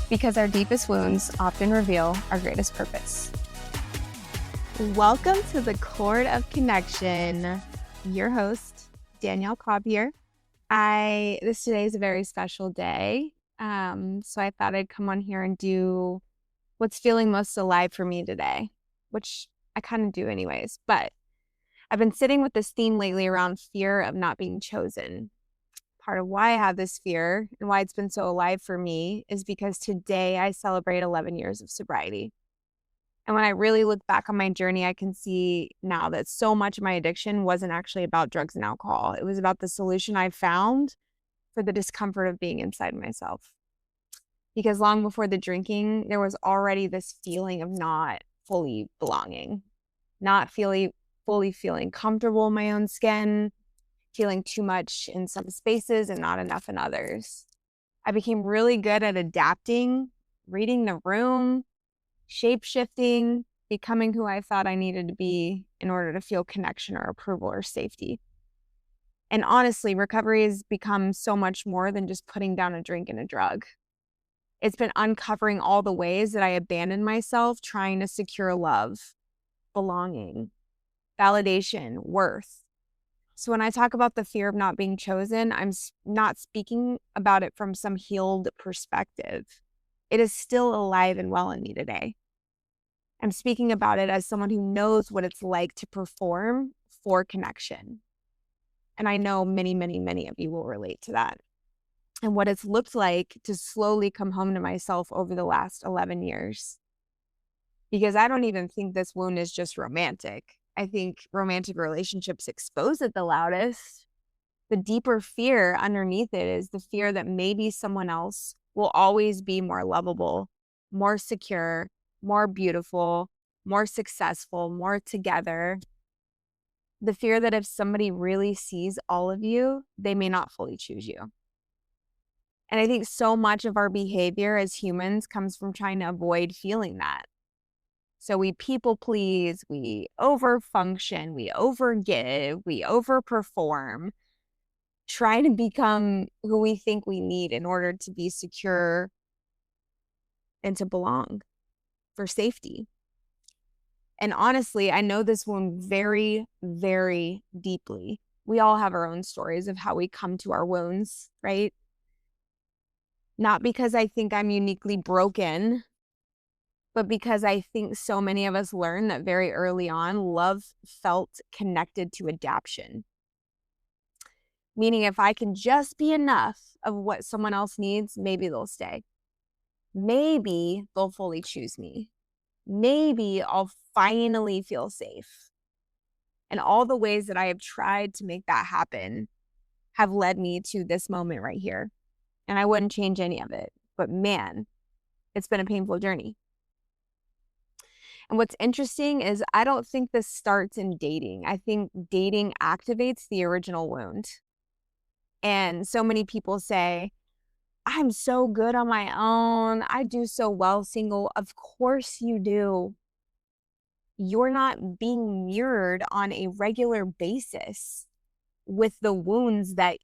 because our deepest wounds often reveal our greatest purpose. Welcome to the Chord of Connection. Your host, Danielle Cobb here. This today is a very special day. So I thought I'd come on here and do what's feeling most alive for me today, which I kind of do anyways. But I've been sitting with this theme lately around fear of not being chosen. Part of why I have this fear and why it's been so alive for me is because today I celebrate 11 years of sobriety. And when I really look back on my journey, I can see now that so much of my addiction wasn't actually about drugs and alcohol. It was about the solution I found for the discomfort of being inside myself. Because long before the drinking, there was already this feeling of not fully belonging, not fully feeling comfortable in my own skin, feeling too much in some spaces and not enough in others. I became really good at adapting, reading the room, shape-shifting, becoming who I thought I needed to be in order to feel connection or approval or safety. And honestly, recovery has become so much more than just putting down a drink and a drug. It's been uncovering all the ways that I abandoned myself trying to secure love, belonging, validation, worth. So when I talk about the fear of not being chosen, I'm not speaking about it from some healed perspective. It is still alive and well in me today. I'm speaking about it as someone who knows what it's like to perform for connection. And I know many, many, many of you will relate to that. And what it's looked like to slowly come home to myself over the last 11 years. Because I don't even think this wound is just romantic. I think romantic relationships expose it the loudest. The deeper fear underneath it is the fear that maybe someone else will always be more lovable, more secure, more beautiful, more successful, more together. The fear that if somebody really sees all of you, they may not fully choose you. And I think so much of our behavior as humans comes from trying to avoid feeling that. So we people please, we overfunction, we overgive, we overperform, trying to become who we think we need in order to be secure and to belong, for safety. And honestly, I know this wound very, very deeply. We all have our own stories of how we come to our wounds, right? Not because I think I'm uniquely broken, but because I think so many of us learn that very early on, love felt connected to adaptation. Meaning if I can just be enough of what someone else needs, maybe they'll stay. Maybe they'll fully choose me. Maybe I'll finally feel safe. And all the ways that I have tried to make that happen have led me to this moment right here. And I wouldn't change any of it. But man, it's been a painful journey. And what's interesting is I don't think this starts in dating. I think dating activates the original wound. And so many people say, I'm so good on my own. I do so well single. Of course you do. You're not being mirrored on a regular basis with the wounds that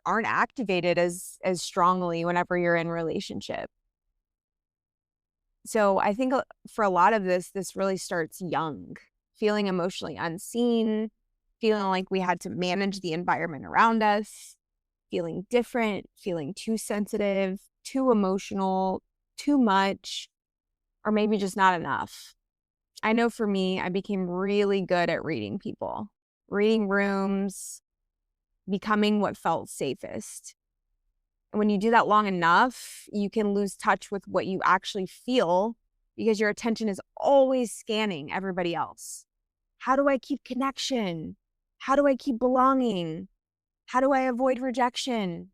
aren't activated as strongly whenever you're in relationship. So I think for a lot of this really starts young, feeling emotionally unseen, feeling like we had to manage the environment around us, feeling different, feeling too sensitive, too emotional, too much, or maybe just not enough. I know for me, I became really good at reading people, reading rooms, becoming what felt safest. And when you do that long enough, you can lose touch with what you actually feel because your attention is always scanning everybody else. How do I keep connection? How do I keep belonging? How do I avoid rejection?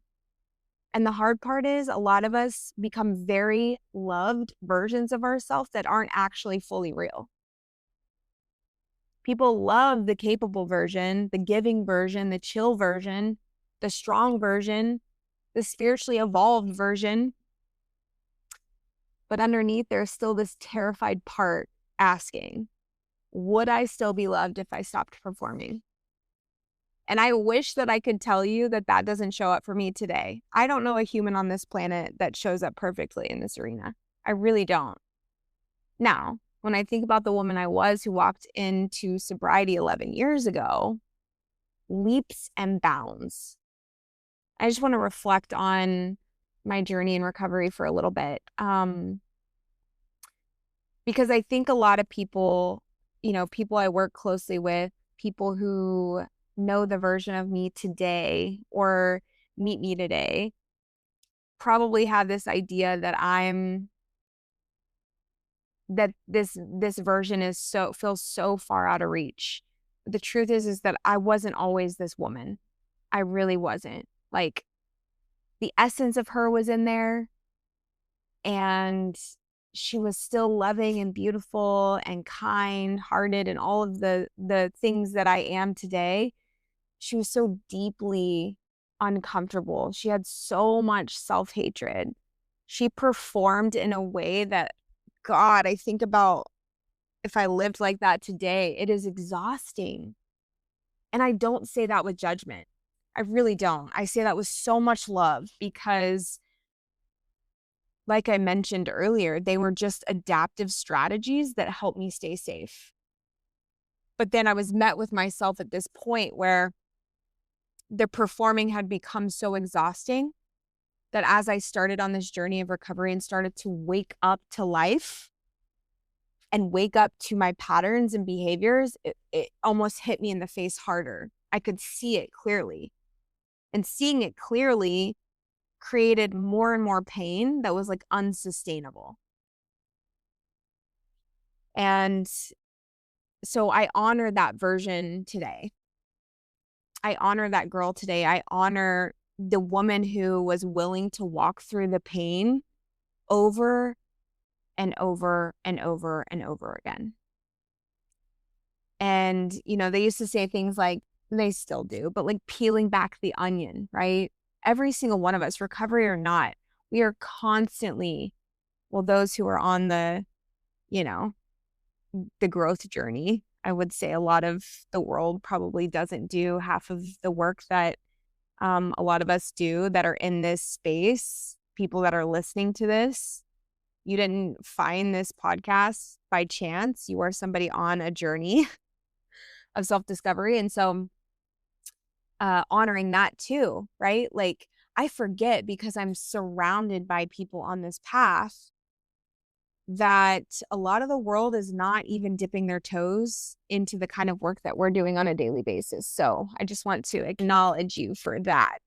And the hard part is a lot of us become very loved versions of ourselves that aren't actually fully real. People love the capable version, the giving version, the chill version, the strong version, the spiritually evolved version. But underneath, there's still this terrified part asking, would I still be loved if I stopped performing? And I wish that I could tell you that that doesn't show up for me today. I don't know a human on this planet that shows up perfectly in this arena. I really don't. Now, when I think about the woman I was who walked into sobriety 11 years ago, leaps and bounds. I just want to reflect on my journey in recovery for a little bit. Because I think a lot of people, people I work closely with, people who know the version of me today or meet me today, probably have this idea that this version feels so far out of reach. The truth is that I wasn't always this woman. I really wasn't. Like, the essence of her was in there, and she was still loving and beautiful and kind-hearted and all of the things that I am today. She was so deeply uncomfortable. She had so much self-hatred. She performed in a way that, God, I think about if I lived like that today, it is exhausting. And I don't say that with judgment. I really don't. I say that with so much love because, like I mentioned earlier, they were just adaptive strategies that helped me stay safe. But then I was met with myself at this point where the performing had become so exhausting that as I started on this journey of recovery and started to wake up to life and wake up to my patterns and behaviors, it almost hit me in the face harder. I could see it clearly. And seeing it clearly created more and more pain that was like unsustainable. And so I honor that version today. I honor that girl today. I honor the woman who was willing to walk through the pain over and over and over and over again. And, they used to say things like, they still do, but like peeling back the onion, right? Every single one of us, recovery or not, we are constantly, well, those who are on the growth journey, I would say a lot of the world probably doesn't do half of the work that a lot of us do that are in this space. People that are listening to this, you didn't find this podcast by chance. You are somebody on a journey of self-discovery. And so honoring that too, right? Like, I forget because I'm surrounded by people on this path that a lot of the world is not even dipping their toes into the kind of work that we're doing on a daily basis. So I just want to acknowledge you for that.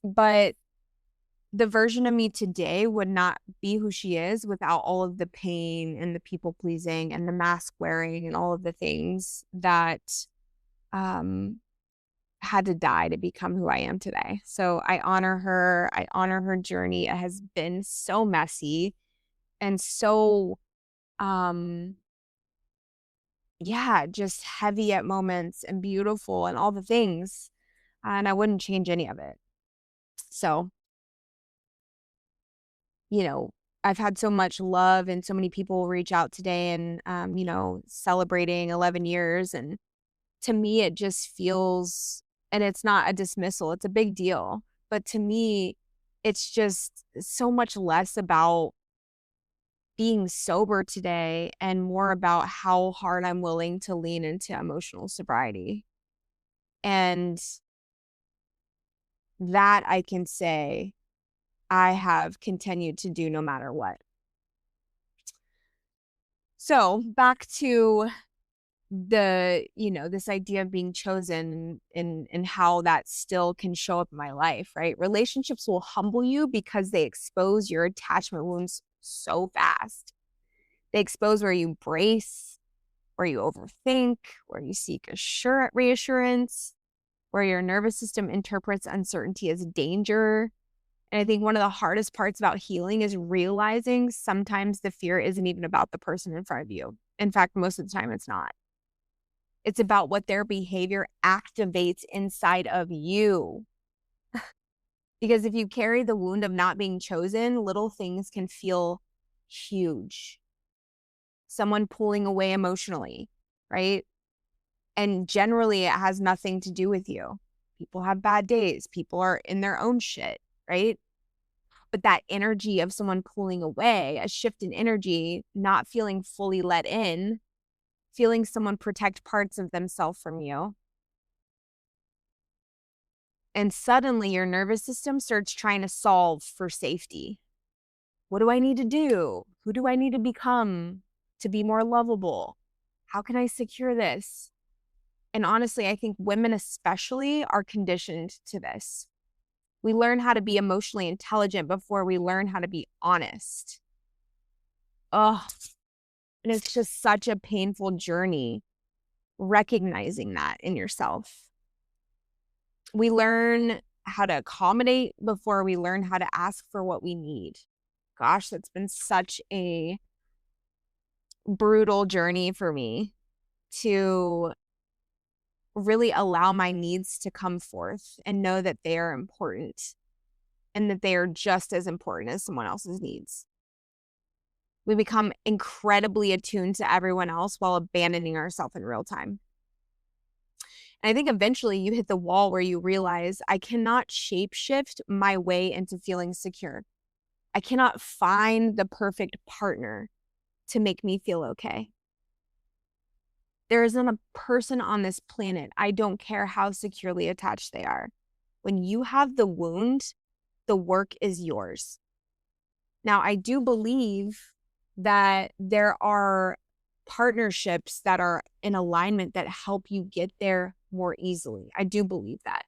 But the version of me today would not be who she is without all of the pain and the people pleasing and the mask wearing and all of the things that had to die to become who I am today. So I honor her. I honor her journey. It has been so messy and so, just heavy at moments and beautiful and all the things. And I wouldn't change any of it. So, I've had so much love and so many people reach out today and, celebrating 11 years. And to me, it just feels, and it's not a dismissal, it's a big deal. But to me, it's just so much less about being sober today and more about how hard I'm willing to lean into emotional sobriety. And that I can say I have continued to do no matter what. So back to this idea of being chosen and how that still can show up in my life, right? Relationships will humble you because they expose your attachment wounds so fast. They expose where you brace, where you overthink, where you seek reassurance, where your nervous system interprets uncertainty as danger. And I think one of the hardest parts about healing is realizing sometimes the fear isn't even about the person in front of you. In fact, most of the time it's not. It's about what their behavior activates inside of you. Because if you carry the wound of not being chosen, little things can feel huge. Someone pulling away emotionally, right? And generally, it has nothing to do with you. People have bad days. People are in their own shit, right? But that energy of someone pulling away, a shift in energy, not feeling fully let in, feeling someone protect parts of themselves from you. And suddenly your nervous system starts trying to solve for safety. What do I need to do? Who do I need to become to be more lovable? How can I secure this? And honestly, I think women especially are conditioned to this. We learn how to be emotionally intelligent before we learn how to be honest. Oh, and it's just such a painful journey recognizing that in yourself. We learn how to accommodate before we learn how to ask for what we need. Gosh, that's been such a brutal journey for me to really allow my needs to come forth and know that they are important and that they are just as important as someone else's needs. We become incredibly attuned to everyone else while abandoning ourselves in real time. And I think eventually you hit the wall where you realize I cannot shapeshift my way into feeling secure. I cannot find the perfect partner to make me feel okay. There isn't a person on this planet, I don't care how securely attached they are. When you have the wound, the work is yours. Now, I do believe that there are partnerships that are in alignment that help you get there more easily. I do believe that.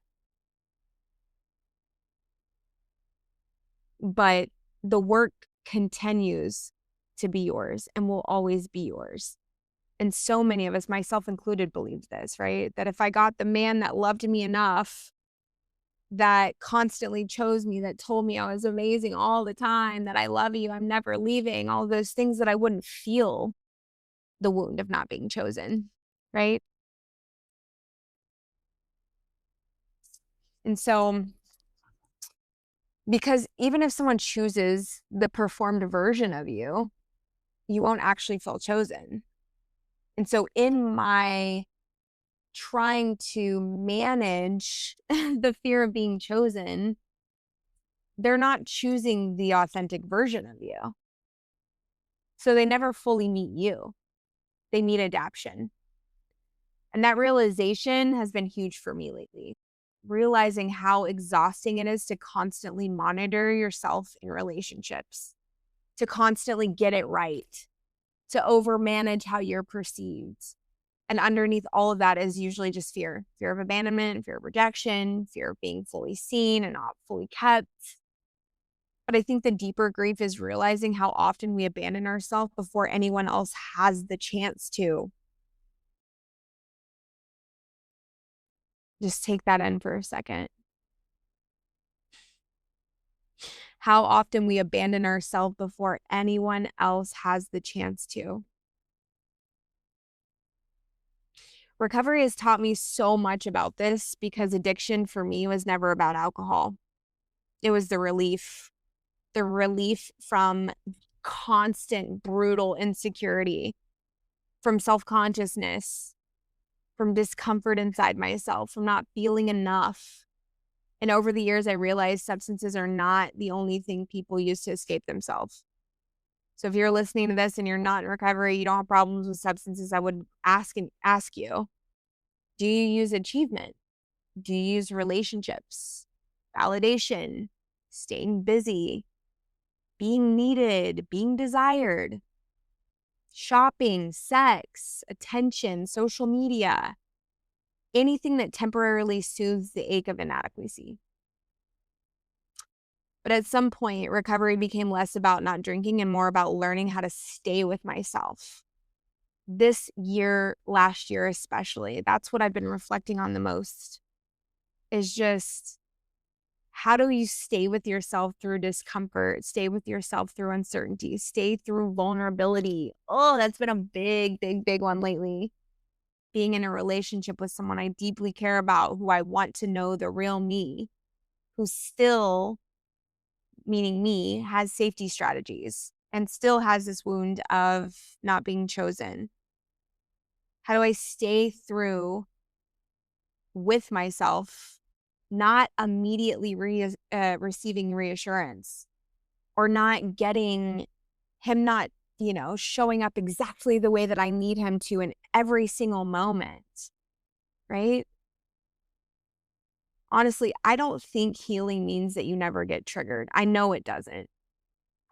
But the work continues to be yours and will always be yours. And so many of us, myself included, believe this, right? That if I got the man that loved me enough, that constantly chose me, that told me I was amazing all the time, that I love you, I'm never leaving, all those things, that I wouldn't feel the wound of not being chosen, right? And so, because even if someone chooses the performed version of you, you won't actually feel chosen. And so, in my trying to manage the fear of being chosen, they're not choosing the authentic version of you. So they never fully meet you. They meet adaptation. And that realization has been huge for me lately. Realizing how exhausting it is to constantly monitor yourself in relationships, to constantly get it right, to overmanage how you're perceived. And underneath all of that is usually just fear of abandonment, fear of rejection, fear of being fully seen and not fully kept. But I think the deeper grief is realizing how often we abandon ourselves before anyone else has the chance to. Just take that in for a second. How often we abandon ourselves before anyone else has the chance to. Recovery has taught me so much about this because addiction for me was never about alcohol. It was the relief from constant brutal insecurity, from self-consciousness, from discomfort inside myself, from not feeling enough. And over the years, I realized substances are not the only thing people use to escape themselves. So if you're listening to this and you're not in recovery, you don't have problems with substances, I would ask you, do you use achievement? Do you use relationships, validation, staying busy, being needed, being desired, shopping, sex, attention, social media, anything that temporarily soothes the ache of inadequacy? But at some point, recovery became less about not drinking and more about learning how to stay with myself. This year, last year especially, that's what I've been reflecting on the most, is just how do you stay with yourself through discomfort, stay with yourself through uncertainty, stay through vulnerability. Oh, that's been a big, big, big one lately. Being in a relationship with someone I deeply care about, who I want to know the real me, who still, meaning me, has safety strategies and still has this wound of not being chosen. How do I stay through with myself, not immediately receiving reassurance or not getting him not, showing up exactly the way that I need him to in every single moment, right? Honestly, I don't think healing means that you never get triggered. I know it doesn't.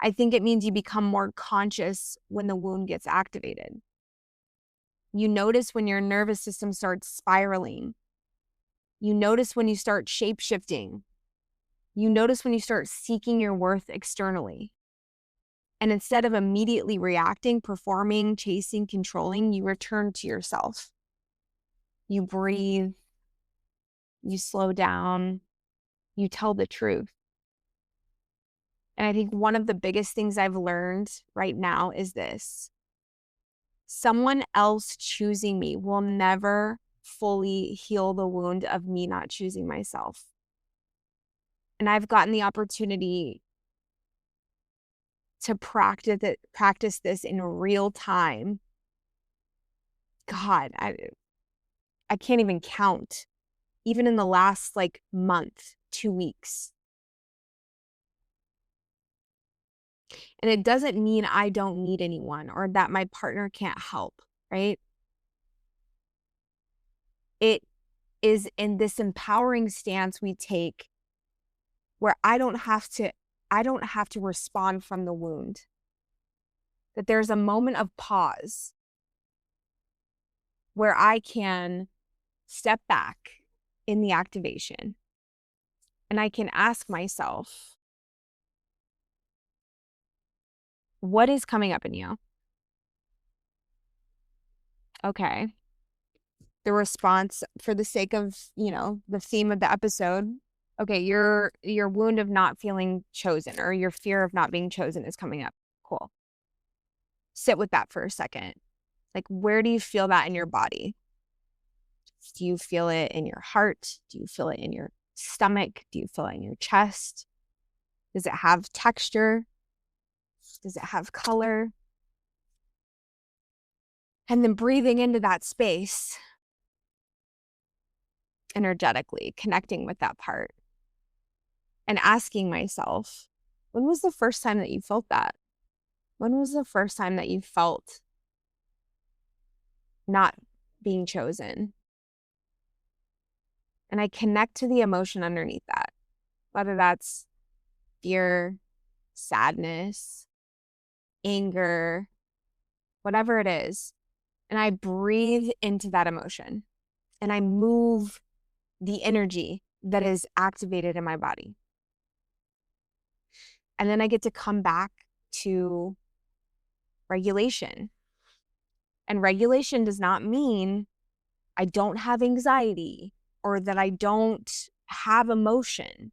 I think it means you become more conscious when the wound gets activated. You notice when your nervous system starts spiraling. You notice when you start shape-shifting. You notice when you start seeking your worth externally. And instead of immediately reacting, performing, chasing, controlling, you return to yourself. You breathe. You slow down. You tell the truth. And I think one of the biggest things I've learned right now is this. Someone else choosing me will never fully heal the wound of me not choosing myself. And I've gotten the opportunity to practice this in real time. God, I can't even count. Even in the last month, 2 weeks. And it doesn't mean I don't need anyone or that my partner can't help, right? It is in this empowering stance we take where I don't have to respond from the wound. That there's a moment of pause where I can step back in the activation and I can ask myself, what is coming up in you? Okay. The response, for the sake of, the theme of the episode, okay, your wound of not feeling chosen or your fear of not being chosen is coming up. Cool. Sit with that for a second. Where do you feel that in your body? Do you feel it in your heart? Do you feel it in your stomach? Do you feel it in your chest? Does it have texture? Does it have color? And then breathing into that space energetically, connecting with that part and asking myself, when was the first time that you felt that? When was the first time that you felt not being chosen? And I connect to the emotion underneath that, whether that's fear, sadness, anger, whatever it is. And I breathe into that emotion and I move the energy that is activated in my body. And then I get to come back to regulation. And regulation does not mean I don't have anxiety or that I don't have emotion.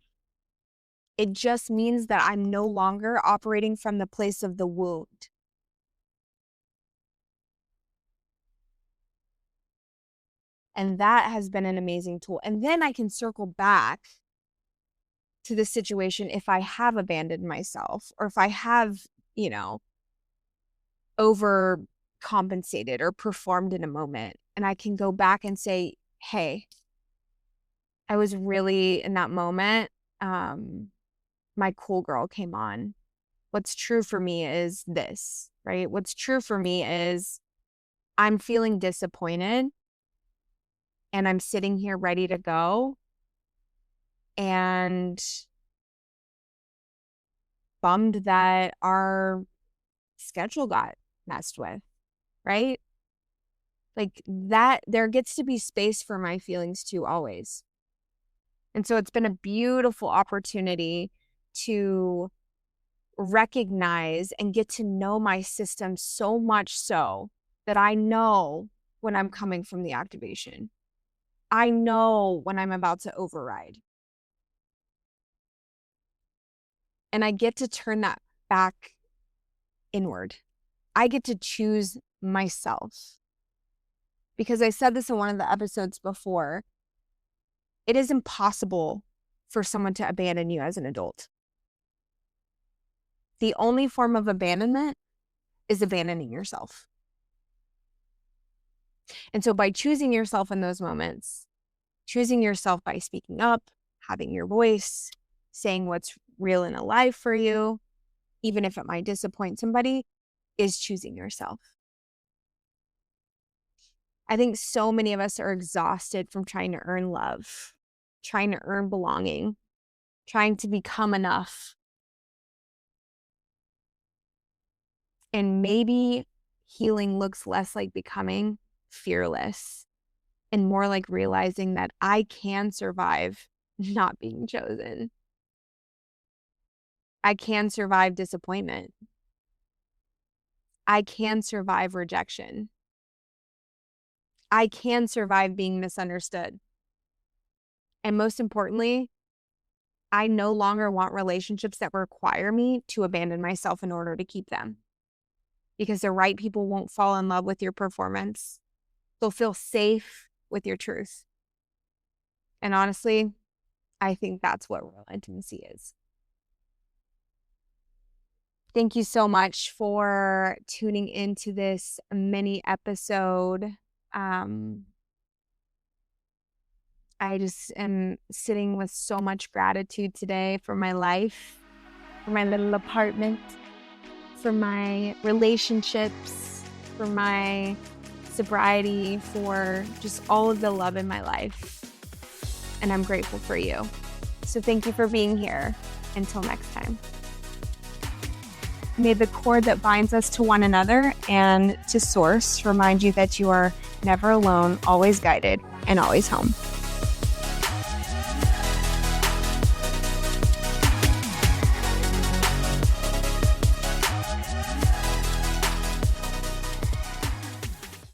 It just means that I'm no longer operating from the place of the wound. And that has been an amazing tool. And then I can circle back to the situation if I have abandoned myself or if I have, overcompensated or performed in a moment. And I can go back and say, hey, I was really in that moment. My cool girl came on. What's true for me is this, right? What's true for me is I'm feeling disappointed and I'm sitting here ready to go and bummed that our schedule got messed with, right? That, there gets to be space for my feelings too, always. And so it's been a beautiful opportunity to recognize and get to know my system so much so that I know when I'm coming from the activation. I know when I'm about to override. And I get to turn that back inward. I get to choose myself. Because I said this in one of the episodes before, it is impossible for someone to abandon you as an adult. The only form of abandonment is abandoning yourself. And so by choosing yourself in those moments, choosing yourself by speaking up, having your voice, saying what's real and alive for you, even if it might disappoint somebody, is choosing yourself. I think so many of us are exhausted from trying to earn love, trying to earn belonging, trying to become enough. And maybe healing looks less like becoming fearless and more like realizing that I can survive not being chosen. I can survive disappointment. I can survive rejection. I can survive being misunderstood. And most importantly, I no longer want relationships that require me to abandon myself in order to keep them. Because the right people won't fall in love with your performance. They'll feel safe with your truth. And honestly, I think that's what real intimacy is. Thank you so much for tuning into this mini episode. I just am sitting with so much gratitude today for my life, for my little apartment, for my relationships, for my sobriety, for just all of the love in my life. And I'm grateful for you. So thank you for being here. Until next time. May the cord that binds us to one another and to Source remind you that you are never alone, always guided, and always home.